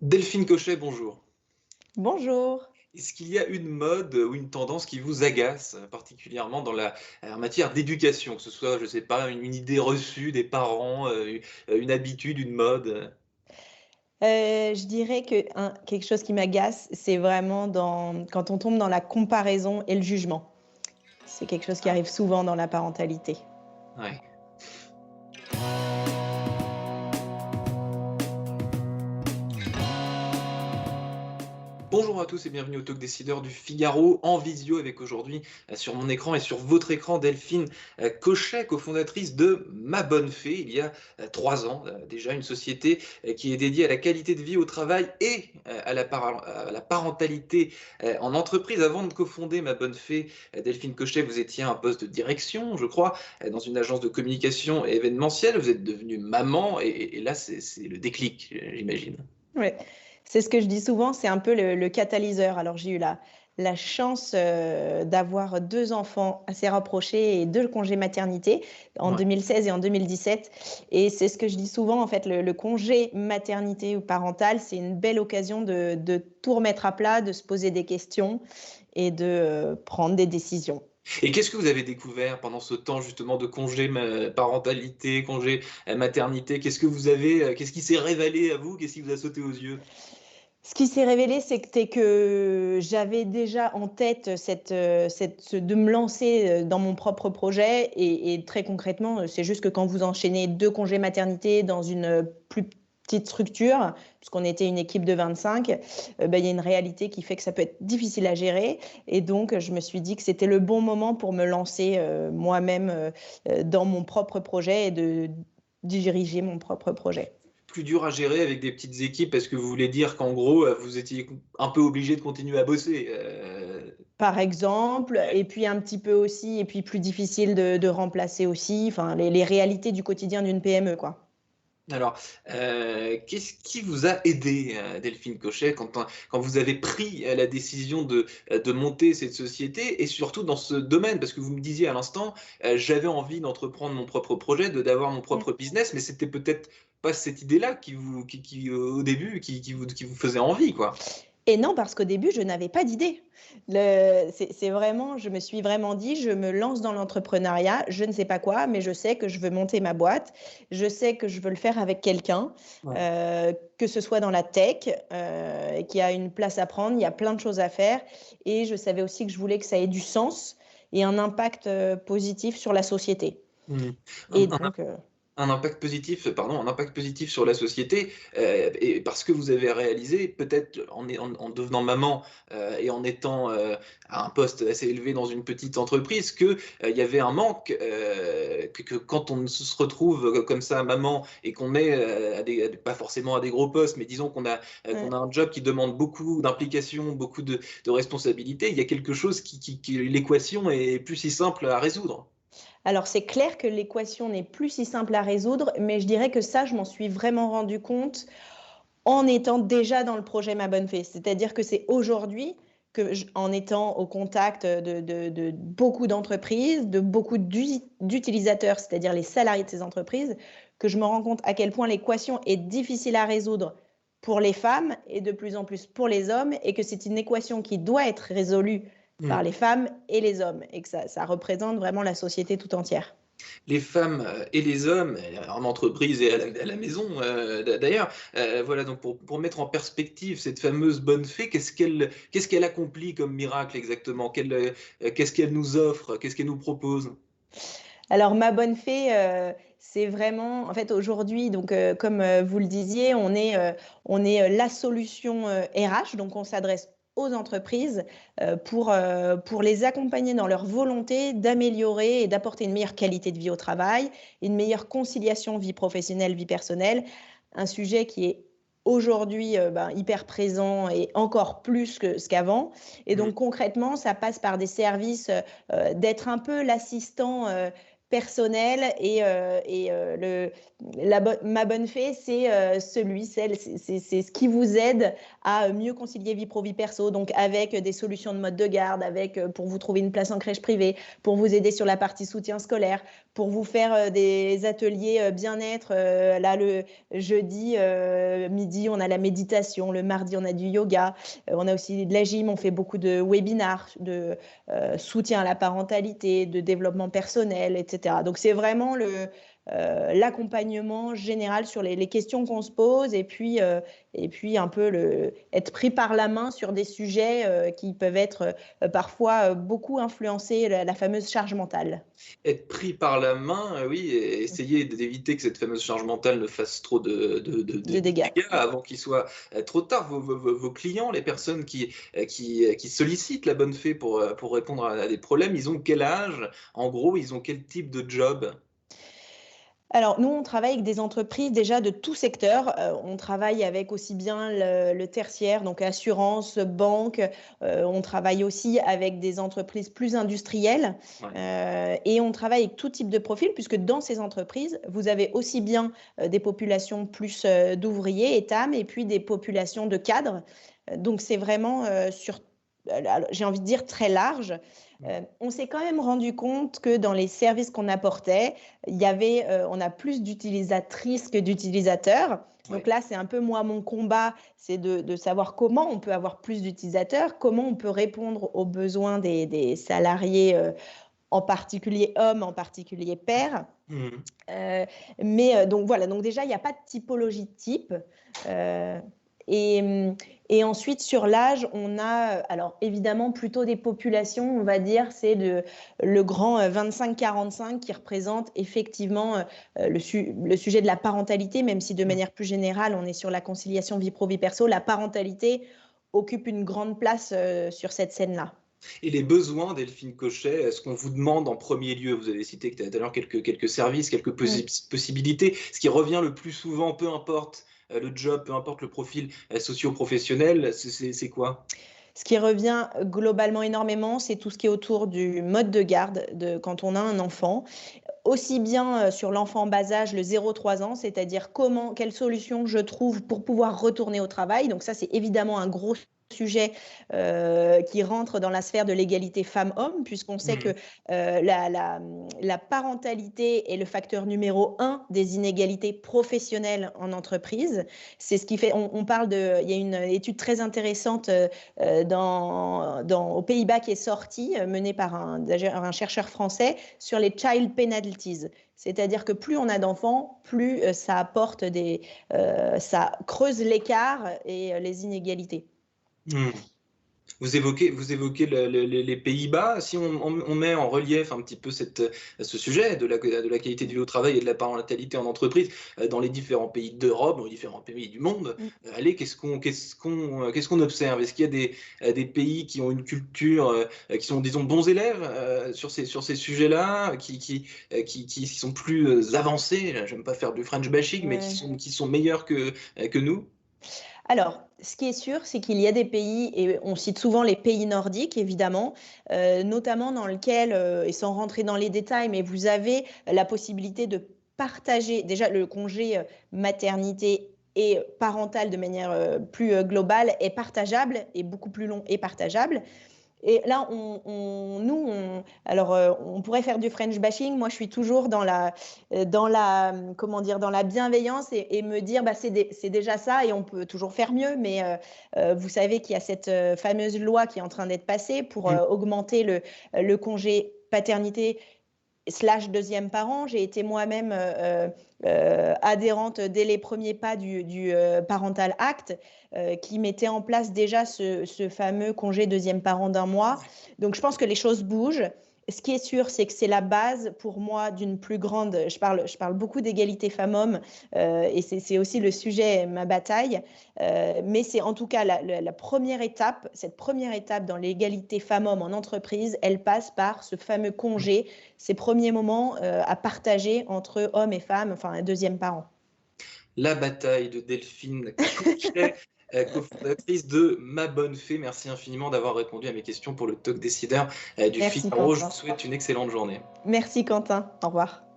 Delphine Cochet, bonjour. Bonjour. Est-ce qu'il y a une mode ou une tendance qui vous agace, particulièrement en matière d'éducation, que ce soit, je ne sais pas, une idée reçue des parents, une habitude, une mode? Je dirais que quelque chose qui m'agace, c'est vraiment quand on tombe dans la comparaison et le jugement. C'est quelque chose qui arrive souvent dans la parentalité. Ouais. Bonjour à tous et bienvenue au Talk Décideur du Figaro en visio avec aujourd'hui sur mon écran et sur votre écran Delphine Cochet, cofondatrice de Ma Bonne Fée, il y a 3 ans déjà, une société qui est dédiée à la qualité de vie au travail et à la parentalité en entreprise. Avant de cofonder Ma Bonne Fée, Delphine Cochet, vous étiez à un poste de direction, je crois, dans une agence de communication événementielle. Vous êtes devenue maman et là c'est le déclic, j'imagine. Ouais, c'est ce que je dis souvent, c'est un peu le catalyseur. Alors j'ai eu la chance d'avoir 2 enfants assez rapprochés et 2 congés maternité en Ouais. 2016 et en 2017. Et c'est ce que je dis souvent, en fait, le congé maternité ou parental, c'est une belle occasion de tout remettre à plat, de se poser des questions et de prendre des décisions. Et qu'est-ce que vous avez découvert pendant ce temps justement de congé parentalité, congé maternité? Qu'est-ce qui s'est révélé à vous? Qu'est-ce qui vous a sauté aux yeux? Ce qui s'est révélé, c'était que j'avais déjà en tête de me lancer dans mon propre projet. Et très concrètement, c'est juste que quand vous enchaînez 2 congés maternité dans une plus petite structure, puisqu'on était une équipe de 25, il y a une réalité qui fait que ça peut être difficile à gérer. Et donc, je me suis dit que c'était le bon moment pour me lancer moi-même dans mon propre projet et de diriger mon propre projet. Plus dur à gérer avec des petites équipes parce que vous voulez dire qu'en gros, vous étiez un peu obligé de continuer à bosser. Par exemple, et puis un petit peu aussi, et puis plus difficile de remplacer aussi, enfin les réalités du quotidien d'une PME, quoi. Alors, qu'est-ce qui vous a aidé, Delphine Cochet, quand vous avez pris la décision de monter cette société et surtout dans ce domaine? Parce que vous me disiez à l'instant, j'avais envie d'entreprendre mon propre projet, d'avoir mon propre business, mais c'était peut-être pas cette idée-là au début, qui vous faisait envie, quoi. Et non, parce qu'au début, je n'avais pas d'idée. C'est vraiment, je me suis vraiment dit, je me lance dans l'entrepreneuriat, je ne sais pas quoi, mais je sais que je veux monter ma boîte, je sais que je veux le faire avec quelqu'un, Ouais. que ce soit dans la tech, qui a une place à prendre, il y a plein de choses à faire, et je savais aussi que je voulais que ça ait du sens et un impact positif sur la société. Mmh. Et Un donc, Un impact positif, pardon, un impact positif sur la société, et parce que vous avez réalisé, peut-être en devenant maman, et en étant, à un poste assez élevé dans une petite entreprise que, il y avait un manque, que quand on se retrouve, comme ça maman et qu'on est, pas forcément à des gros postes, mais disons qu'on a un job qui demande beaucoup d'implication, beaucoup de responsabilités, il y a quelque chose qui l'équation est plus si simple à résoudre. alors, c'est clair que l'équation n'est plus si simple à résoudre, mais je dirais que ça, je m'en suis vraiment rendu compte en étant déjà dans le projet Ma Bonne Fée. C'est-à-dire que c'est aujourd'hui que, en étant au contact de beaucoup d'entreprises, de beaucoup d'utilisateurs, c'est-à-dire les salariés de ces entreprises, que je me rends compte à quel point l'équation est difficile à résoudre pour les femmes et de plus en plus pour les hommes, et que c'est une équation qui doit être résolue par Mmh. les femmes et les hommes, et que ça représente vraiment la société tout entière. Les femmes, et les hommes, en entreprise et à la maison, d'ailleurs, voilà donc pour mettre en perspective cette fameuse bonne fée, qu'est-ce qu'elle accomplit comme miracle exactement? Qu'est-ce qu'elle nous offre? Qu'est-ce qu'elle nous propose? Alors Ma Bonne Fée, c'est vraiment en fait aujourd'hui donc comme, vous le disiez, on est la solution, RH, donc on s'adresse aux entreprises, pour les accompagner dans leur volonté d'améliorer et d'apporter une meilleure qualité de vie au travail, une meilleure conciliation vie professionnelle, vie personnelle. Un sujet qui est aujourd'hui, hyper présent et encore plus que ce qu'avant. Et Mmh. donc concrètement, ça passe par des services, d'être un peu l'assistant, personnel ma bonne fée, c'est c'est ce qui vous aide à mieux concilier vie pro, vie perso, donc avec des solutions de mode de garde, pour vous trouver une place en crèche privée, pour vous aider sur la partie soutien scolaire, pour vous faire des ateliers bien-être. Là, le jeudi midi, on a la méditation, le mardi, on a du yoga, on a aussi de la gym, on fait beaucoup de webinars, de soutien à la parentalité, de développement personnel, etc. Donc, c'est vraiment l'accompagnement général sur les questions qu'on se pose et puis un peu être pris par la main sur des sujets qui peuvent être parfois beaucoup influencer la fameuse charge mentale. Être pris par la main, oui, et essayer d'éviter que cette fameuse charge mentale ne fasse trop de De dégâts. dégâts avant qu'il soit trop tard. Vos clients, les personnes qui sollicitent la bonne fée pour répondre à des problèmes, ils ont quel âge? En gros, ils ont quel type de job? Alors, nous, on travaille avec des entreprises déjà de tout secteur. On travaille avec aussi bien le tertiaire, donc assurance, banque. On travaille aussi avec des entreprises plus industrielles. Ouais. Et on travaille avec tout type de profil, puisque dans ces entreprises, vous avez aussi bien des populations plus d'ouvriers, ETAM, et puis des populations de cadres. Donc, c'est vraiment j'ai envie de dire, très large. On s'est quand même rendu compte que dans les services qu'on apportait, on a plus d'utilisatrices que d'utilisateurs. Donc Ouais. là, c'est un peu moi mon combat, c'est de savoir comment on peut avoir plus d'utilisateurs, comment on peut répondre aux besoins des salariés, en particulier hommes, en particulier pères. Mmh. Donc voilà, donc déjà, il n'y a pas de typologie de type. Euh, et ensuite, sur l'âge, on a, alors évidemment, plutôt des populations, on va dire, c'est le grand 25-45 qui représente effectivement le sujet de la parentalité, même si de manière plus générale, on est sur la conciliation vie pro, vie perso. La parentalité occupe une grande place sur cette scène-là. Et les besoins, Delphine Cochet, ce qu'on vous demande en premier lieu, vous avez cité tout à l'heure quelques services, quelques possibilités. Ce qui revient le plus souvent, peu importe le job, peu importe le profil socio-professionnel, c'est quoi? Ce qui revient globalement énormément, c'est tout ce qui est autour du mode de garde quand on a un enfant, aussi bien sur l'enfant bas âge, le 0-3 ans, c'est-à-dire quelle solution je trouve pour pouvoir retourner au travail. Donc ça, c'est évidemment un gros sujet qui rentre dans la sphère de l'égalité femmes-hommes, puisqu'on sait que la parentalité est le facteur numéro 1 des inégalités professionnelles en entreprise. C'est ce qui fait, il y a une étude très intéressante aux Pays-Bas qui est sortie, menée par un chercheur français, sur les child penalties. C'est-à-dire que plus on a d'enfants, plus ça creuse l'écart et les inégalités. Mmh. Vous évoquez les Pays-Bas. Si on met en relief un petit peu ce sujet de la qualité de vie au travail et de la parentalité en entreprise dans les différents pays d'Europe, dans les différents pays du monde, allez, qu'est-ce qu'on observe? Est-ce qu'il y a des pays qui ont une culture, qui sont, disons, bons élèves sur ces sujets-là, qui sont plus avancés? J'aime pas faire du French bashing, mais qui sont meilleurs que nous? Alors, ce qui est sûr, c'est qu'il y a des pays, et on cite souvent les pays nordiques, évidemment, notamment dans lesquels, et sans rentrer dans les détails, mais vous avez la possibilité de partager déjà le congé maternité et parental de manière plus globale est partageable, et beaucoup plus long et partageable. Et là, on pourrait faire du French bashing. Moi, je suis toujours comment dire, dans la bienveillance et me dire, bah, c'est déjà ça et on peut toujours faire mieux. Mais vous savez qu'il y a cette fameuse loi qui est en train d'être passée pour augmenter le congé paternité / deuxième parent. J'ai été moi-même adhérente dès les premiers pas du Parental Act qui mettait en place déjà ce fameux congé deuxième parent d'1 mois. Donc je pense que les choses bougent. Ce qui est sûr, c'est que c'est la base pour moi d'une plus grande. Je parle beaucoup d'égalité femmes-hommes et c'est aussi le sujet, ma bataille. Mais c'est en tout cas la première étape, cette première étape dans l'égalité femmes-hommes en entreprise, elle passe par ce fameux congé, ces premiers moments à partager entre hommes et femmes, enfin un deuxième parent. La bataille de Delphine Cochet. cofondatrice de Ma Bonne Fée. Merci infiniment d'avoir répondu à mes questions pour le Talk Décideur du Merci Figaro. Je Quentin. vous souhaite une excellente journée. Merci Quentin. Au revoir.